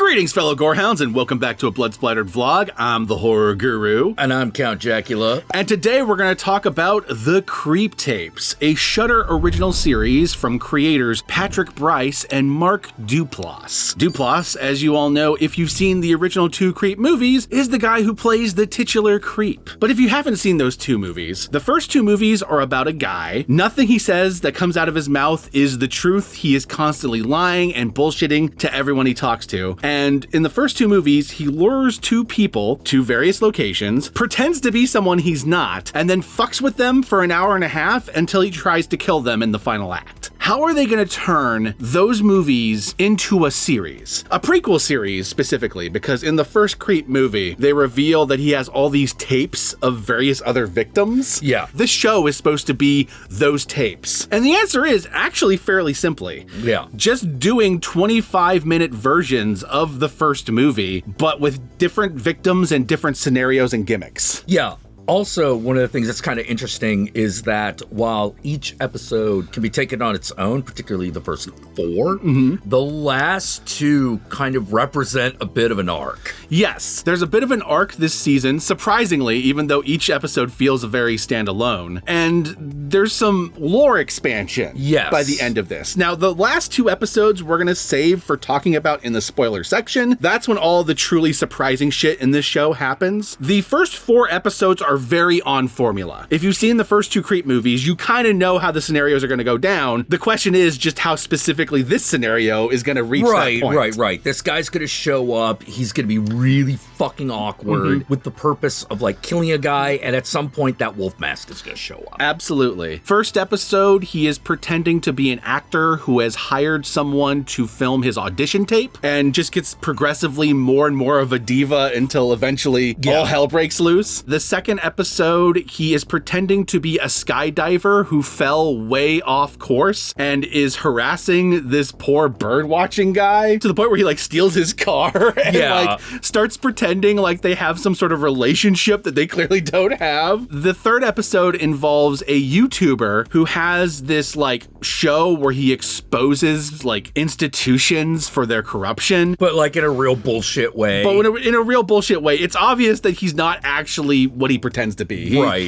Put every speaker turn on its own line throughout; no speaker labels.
Greetings, fellow Gorehounds, and welcome back to a Blood Splattered vlog. I'm the Horror Guru.
And I'm Count Jackula.
And today we're going to talk about The Creep Tapes, a Shudder original series from creators Patrick Brice and Mark Duplass. Duplass, as you all know, if you've seen the original two Creep movies, is the guy who plays the titular Creep. But if you haven't seen those two movies, the first two movies are about a guy. Nothing he says that comes out of his mouth is the truth. He is constantly lying and bullshitting to everyone he talks to. And in the first two movies, he lures two people to various locations, pretends to be someone he's not, and then fucks with them for an hour and a half until he tries to kill them in the final act. How are they going to turn those movies into a series? A prequel series specifically, because in the first Creep movie, they reveal that he has all these tapes of various other victims.
Yeah.
This show is supposed to be those tapes. And the answer is actually fairly simply.
Yeah.
Just doing 25-minute versions of the first movie, but with different victims and different scenarios and gimmicks.
Yeah. Also, one of the things that's kind of interesting is that while each episode can be taken on its own, particularly the first four, the last two kind of represent a bit of an arc.
Yes, there's a bit of an arc this season, surprisingly, even though each episode feels very standalone. And there's some lore expansion by the end of this. Now, the last two episodes we're going to save for talking about in the spoiler section. That's when all the truly surprising shit in this show happens. The first four episodes are very on formula. If you've seen the first two Creep movies, you kind of know how the scenarios are going to go down. The question is just how specifically this scenario is going to reach that point.
Right. This guy's going to show up. He's going to be really fucking awkward with the purpose of like killing a guy. And at some point that wolf mask is going to show up.
Absolutely. First episode, he is pretending to be an actor who has hired someone to film his audition tape and just gets progressively more and more of a diva until eventually all hell breaks loose. The second episode, he is pretending to be a skydiver who fell way off course and is harassing this poor bird watching guy to the point where he like steals his car and like starts pretending like they have some sort of relationship that they clearly don't have. The third episode involves a YouTuber who has this like show where he exposes like institutions for their corruption.
But like in a real bullshit way.
But in a real bullshit way. It's obvious that he's not actually what he pretends to be.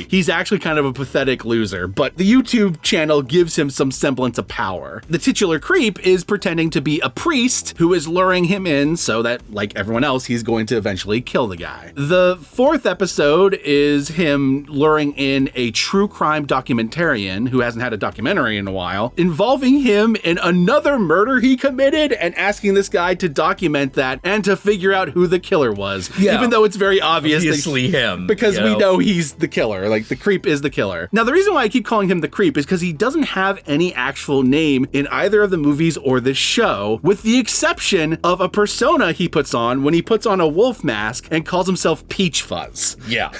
He's actually kind of a pathetic loser, but the YouTube channel gives him some semblance of power. The titular Creep is pretending to be a priest who is luring him in so that, like everyone else, he's going to eventually kill the guy. The fourth episode is him luring in a true crime documentarian who hasn't had a documentary in a while, involving him in another murder he committed and asking this guy to document that and to figure out who the killer was. Yeah. Even though it's very obvious
obviously him.
Because we know he's the killer. Like, the Creep is the killer. Now, the reason why I keep calling him the Creep is because he doesn't have any actual name in either of the movies or this show, with the exception of a persona he puts on when he puts on a wolf mask and calls himself Peach Fuzz.
Yeah.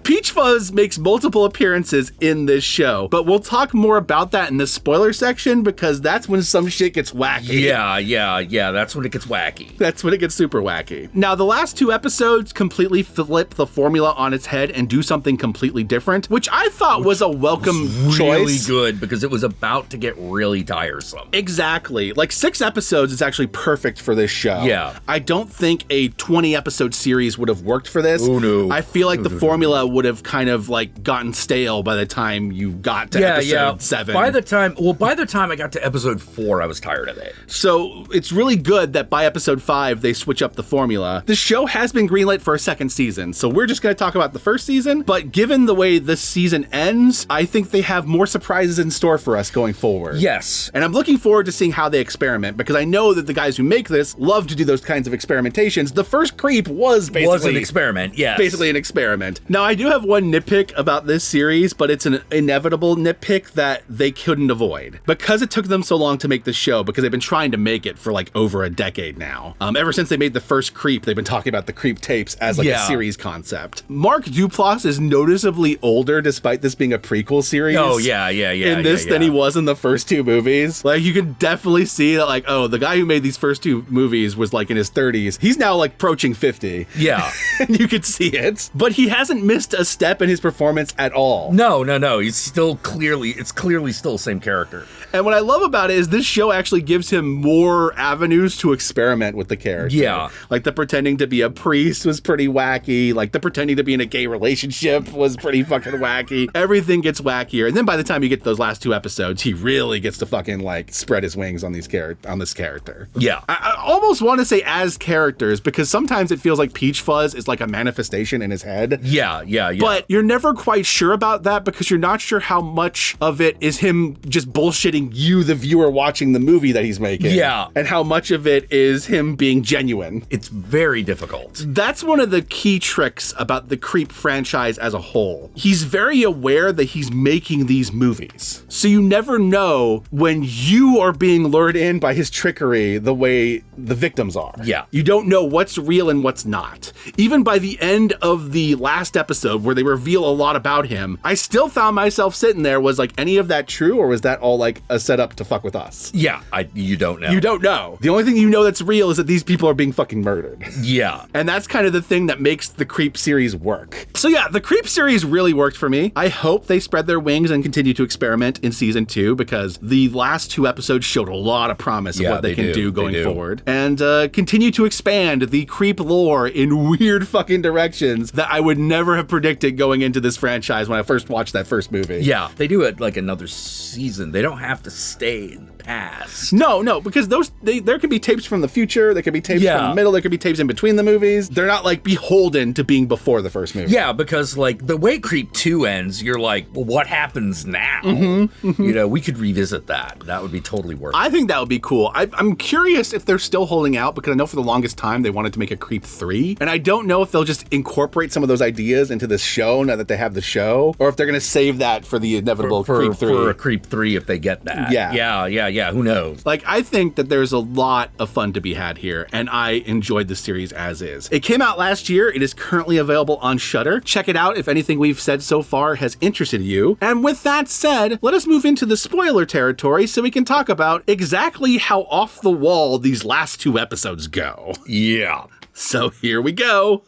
Peach Fuzz makes multiple appearances in this show, but we'll talk more about that in the spoiler section because that's when some shit gets wacky.
Yeah, that's when it gets wacky.
That's when it gets super wacky. Now, the last two episodes completely flip the formula on its head and do something completely different, which I thought was a welcome choice.
Really good, because it was about to get really tiresome.
Exactly. Like 6 episodes is actually perfect for this show.
Yeah.
I don't think a 20-episode series would have worked for this.
Oh, no.
I feel like the formula would have kind of like gotten stale by the time you got to episode 7.
By the time I got to episode 4, I was tired of it.
So it's really good that by episode 5, they switch up the formula. The show has been greenlit for a second season, so we're just going to talk about the first season, but given the way this season ends, I think they have more surprises in store for us going forward.
Yes.
And I'm looking forward to seeing how they experiment, because I know that the guys who make this love to do those kinds of experimentations. The first Creep was basically
an experiment, yes.
Basically an experiment. Now, I do have one nitpick about this series, but it's an inevitable nitpick that they couldn't avoid. Because it took them so long to make this show, because they've been trying to make it for like over a decade now. Ever since they made the first Creep, they've been talking about the Creep tapes as like a series concept. Mark Duplass Duplass is noticeably older despite this being a prequel series.
Oh, yeah.
In this than he was in the first two movies. Like, you can definitely see that, like, oh, the guy who made these first two movies was, like, in his 30s. He's now, like, approaching 50.
Yeah.
And you could see it. But he hasn't missed a step in his performance at all.
No. He's still it's clearly still the same character.
And what I love about it is this show actually gives him more avenues to experiment with the character.
Yeah.
Like, the pretending to be a priest was pretty wacky. Like, the pretending to be in a gay relationship was pretty fucking wacky. Everything gets wackier. And then by the time you get to those last two episodes, he really gets to fucking, like, spread his wings on this character.
Yeah.
I almost want to say as characters, because sometimes it feels like Peach Fuzz is like a manifestation in his head.
Yeah.
But you're never quite sure about that because you're not sure how much of it is him just bullshitting you, the viewer, watching the movie that he's making.
Yeah.
And how much of it is him being genuine.
It's very difficult.
That's one of the key tricks about the Creep franchise as a whole. He's very aware that he's making these movies. So you never know when you are being lured in by his trickery the way the victims are.
Yeah.
You don't know what's real and what's not. Even by the end of the last episode where they reveal a lot about him, I still found myself sitting there, was like, any of that true, or was that all like a setup to fuck with us?
Yeah, you don't know.
You don't know. The only thing you know that's real is that these people are being fucking murdered.
Yeah.
And that's kind of the thing that makes the Creep series work. So yeah, the Creep series really worked for me. I hope they spread their wings and continue to experiment in season 2, because the last 2 episodes showed a lot of promise of what they can do going forward. And continue to expand the Creep lore in weird fucking directions that I would never have predicted going into this franchise when I first watched that first movie.
Yeah, they do it like another season. They don't have to stay in the past.
No, because there could be tapes from the future, there could be tapes from the middle, there could be tapes in between the movies. They're not like beholden to being before the first movie.
Yeah, because like the way Creep 2 ends, you're like, well, what happens now? You know, we could revisit that. That would be totally worth it.
I think that would be cool. I'm curious if they're still holding out, because I know for the longest time they wanted to make a Creep 3, and I don't know if they'll just incorporate some of those ideas into this show now that they have the show, or if they're going to save that for the inevitable Creep 3.
For a Creep 3 if they get that. Yeah, who knows?
Like, I think that there's a lot of fun to be had here, and I enjoyed the series as is. It came out last year. It is currently available on Shudder. Check it out if anything we've said so far has interested you. And with that said, let us move into the spoiler territory so we can talk about exactly how off the wall these last 2 episodes go.
Yeah.
So here we go.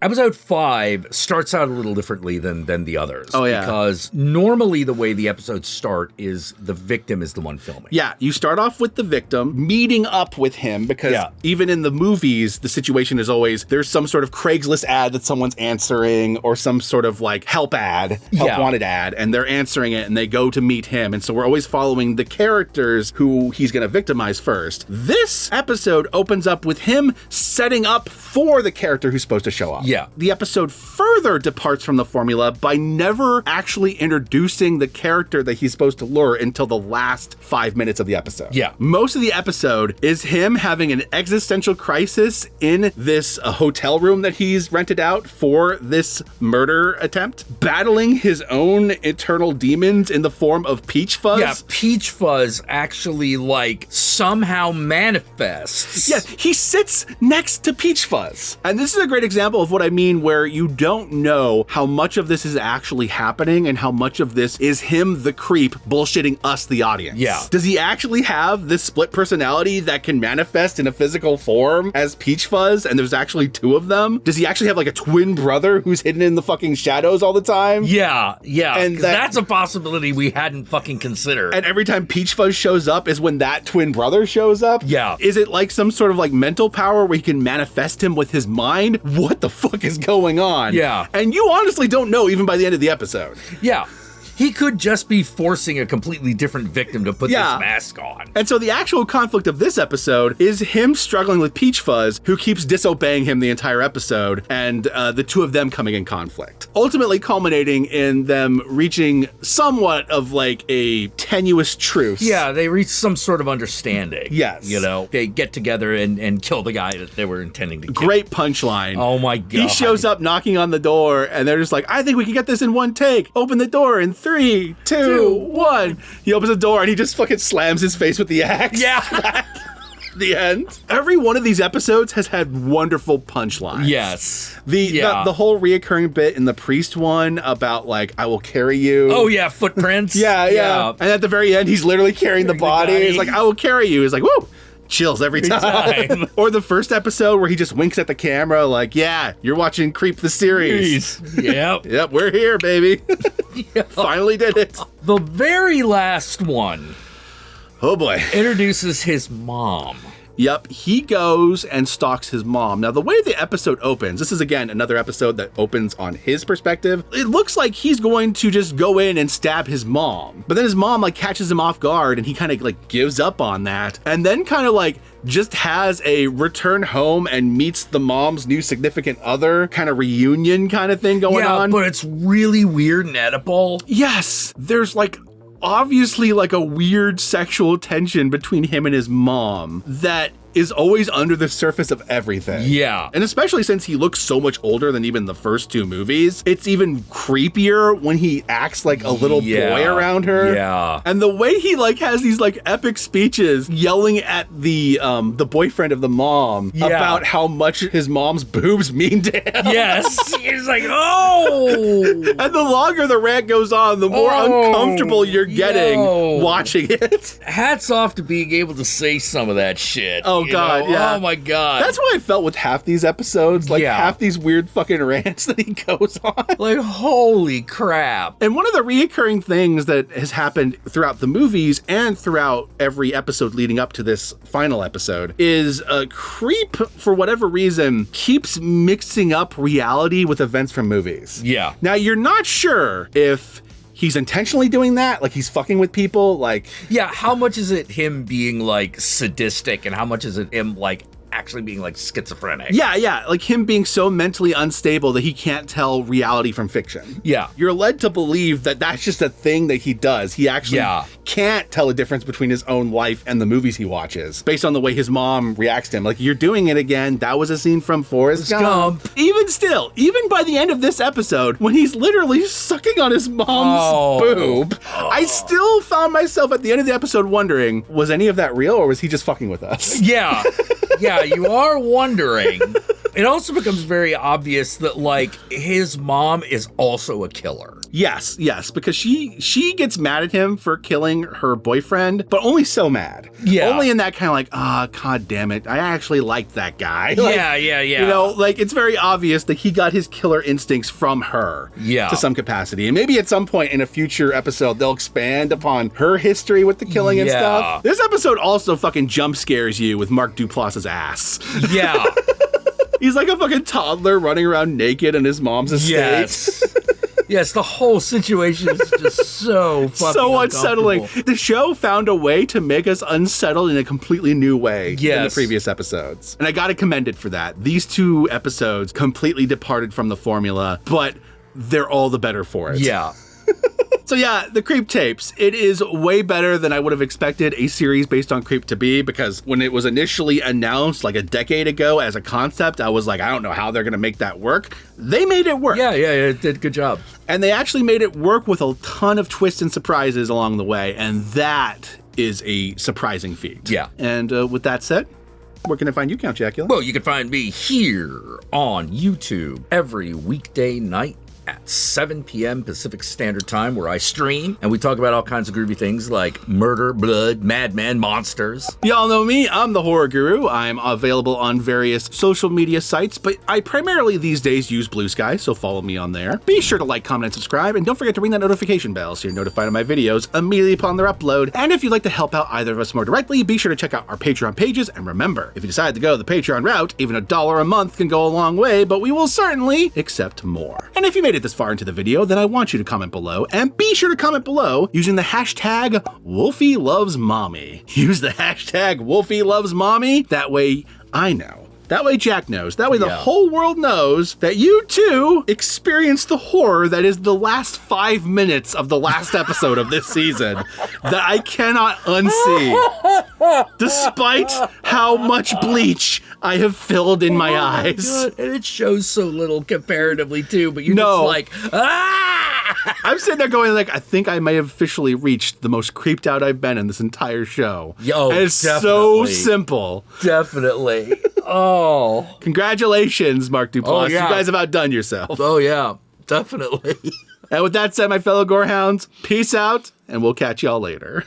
Episode 5 starts out a little differently than the others.
Oh, yeah.
Because normally the way the episodes start is the victim is the one filming.
Yeah, you start off with the victim, meeting up with him, because even in the movies, the situation is always there's some sort of Craigslist ad that someone's answering, or some sort of like help wanted ad, and they're answering it and they go to meet him. And so we're always following the characters who he's going to victimize first. This episode opens up with him setting up for the character who's supposed to show up.
Yeah.
The episode further departs from the formula by never actually introducing the character that he's supposed to lure until the last 5 minutes of the episode.
Yeah.
Most of the episode is him having an existential crisis in this hotel room that he's rented out for this murder attempt, battling his own eternal demons in the form of Peach Fuzz.
Yeah, Peach Fuzz actually like somehow manifests.
Yes, he sits next to Peach Fuzz. And this is a great example of what I mean, where you don't know how much of this is actually happening and how much of this is him, the creep, bullshitting us, the audience.
Yeah.
Does he actually have this split personality that can manifest in a physical form as Peach Fuzz, and there's actually 2 of them? Does he actually have like a twin brother who's hidden in the fucking shadows all the time?
Yeah.
And
that's a possibility we hadn't fucking considered.
And every time Peach Fuzz shows up is when that twin brother shows up?
Yeah.
Is it like some sort of like mental power where he can manifest him with his mind? What the fuck is going on?
Yeah.
And you honestly don't know even by the end of the episode.
Yeah. He could just be forcing a completely different victim to put this mask on.
And so the actual conflict of this episode is him struggling with Peach Fuzz, who keeps disobeying him the entire episode, and the 2 of them coming in conflict. Ultimately culminating in them reaching somewhat of like a tenuous truce.
Yeah, they reach some sort of understanding.
Yes.
You know, they get together and kill the guy that they were intending to kill.
Great punchline.
Oh my God.
He shows up knocking on the door, and they're just like, I think we can get this in one take. Open the door in 3, 2, 1. He opens the door and he just fucking slams his face with the axe.
Yeah.
the end. Every one of these episodes has had wonderful punchlines.
Yes.
The whole reoccurring bit in the priest one about like, I will carry you.
Oh yeah, footprints.
Yeah. And at the very end, he's literally carrying the body. He's like, I will carry you. He's like, woo! Chills every time. Or the first episode where he just winks at the camera like, yeah, you're watching Creep the series. Yep, we're here, baby. Finally did it.
The very last one.
Oh boy.
Introduces his mom.
Yep, he goes and stalks his mom. Now, the way the episode opens, this is, again, another episode that opens on his perspective. It looks like he's going to just go in and stab his mom. But then his mom, like, catches him off guard, and he kind of, like, gives up on that. And then kind of, like, just has a return home and meets the mom's new significant other kind of reunion kind of thing going on.
Yeah, but it's really weird and edible.
Yes, there's, like, obviously like a weird sexual tension between him and his mom that is always under the surface of everything.
Yeah.
And especially since he looks so much older than even the first two movies, it's even creepier when he acts like a little boy around her.
Yeah.
And the way he like has these like epic speeches yelling at the boyfriend of the mom about how much his mom's boobs mean to him.
Yes. He's like, oh.
And the longer the rant goes on, the more uncomfortable you're getting watching it.
Hats off to being able to say some of that shit.
Oh, God, yeah.
Oh, my God.
That's what I felt with half these episodes. Like, half these weird fucking rants that he goes on.
Like, holy crap.
And one of the reoccurring things that has happened throughout the movies and throughout every episode leading up to this final episode is Creep, for whatever reason, keeps mixing up reality with events from movies.
Yeah.
Now, you're not sure if he's intentionally doing that, like he's fucking with people, like...
Yeah, how much is it him being, like, sadistic, and how much is it him, like, actually being, like, schizophrenic?
Yeah, like him being so mentally unstable that he can't tell reality from fiction.
Yeah.
You're led to believe that that's just a thing that he does. He actually can't tell a difference between his own life and the movies he watches, based on the way his mom reacts to him. Like, you're doing it again. That was a scene from Forrest Gump. Even still, even by the end of this episode, when he's literally sucking on his mom's boob, I still found myself at the end of the episode wondering, was any of that real, or was he just fucking with us?
Yeah. Yeah, you are wondering. It also becomes very obvious that, like, his mom is also a killer.
Yes, because she gets mad at him for killing her boyfriend, but only so mad. Yeah. Only in that kind of like, God damn it, I actually liked that guy. Like,
yeah.
You know, like, it's very obvious that he got his killer instincts from her to some capacity. And maybe at some point in a future episode, they'll expand upon her history with the killing and stuff. This episode also fucking jump scares you with Mark Duplass's ass.
Yeah.
He's like a fucking toddler running around naked in his mom's estate.
Yes, the whole situation is just so fucking
so unsettling. The show found a way to make us unsettled in a completely new way than the previous episodes. And I gotta commend it for that. These two episodes completely departed from the formula, but they're all the better for it.
Yeah.
So yeah, the Creep tapes, it is way better than I would have expected a series based on Creep to be, because when it was initially announced like a decade ago as a concept, I was like, I don't know how they're going to make that work. They made it work.
Yeah, it did a good job.
And they actually made it work with a ton of twists and surprises along the way, and that is a surprising feat.
Yeah.
And with that said, where can I find you, Count Jackula?
Well, you can find me here on YouTube every weekday night at 7 p.m. Pacific Standard Time, where I stream, and we talk about all kinds of groovy things like murder, blood, madmen, monsters.
Y'all know me, I'm the Horror Guru. I'm available on various social media sites, but I primarily these days use Blue Sky, so follow me on there. Be sure to like, comment, and subscribe, and don't forget to ring that notification bell so you're notified of my videos immediately upon their upload. And if you'd like to help out either of us more directly, be sure to check out our Patreon pages, and remember, if you decide to go the Patreon route, even $1 a month can go a long way, but we will certainly accept more. And if you made it this far into the video, then I want you to comment below, and be sure to comment below using the hashtag Wolfie Loves Mommy. Use the hashtag Wolfie Loves Mommy. That way I know. That way Jack knows. That way the whole world knows that you too experienced the horror that is the last 5 minutes of the last episode of this season that I cannot unsee. Despite how much bleach I have filled in my eyes.
God. And it shows so little comparatively too, but you're just like, ah!
I'm sitting there going like, I think I may have officially reached the most creeped out I've been in this entire show.
Yo,
and it's
definitely.
so simple.
Definitely. Oh.
Congratulations, Mark Duplass.
Oh, yeah.
You guys have outdone yourself.
Oh, yeah. Definitely.
And with that said, my fellow Gorehounds, peace out, and we'll catch y'all later.